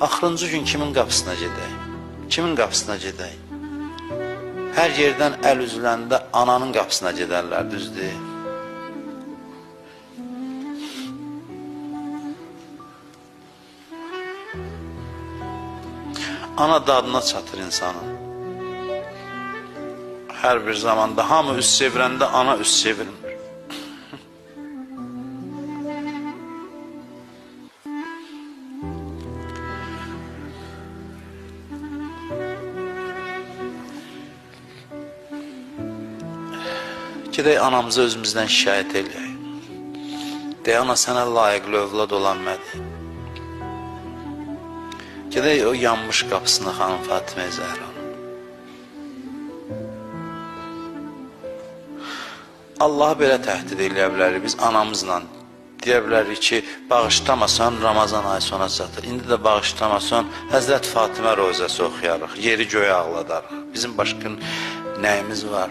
Axırıncı gün kimin qapısına gedək? Kimin qapısına gedək? Hər yerdən əl üzüləndə ananın qapısına gedərlər, düzdür? Ana dadına çatır insanın. Hər bir zamanda hamı üst çevirəndə ana üst çevirmir. Gedək anamıza özümüzdən şikayət eləyək. Deyək, ana sənə layiqli övlad olan mədir. Gedək o yanmış qapısına xanım Fatimə Zəhranın. Allahı belə təhdid eləyə bilərik, biz anamızla deyə bilərik ki, bağışlamasan Ramazan ayı sona çatır. İndi də bağışlamasan Həzrət Fatimə rozəsi oxuyarıq, yeri göyə ağladarıq. Bizim başqa nəyimiz var?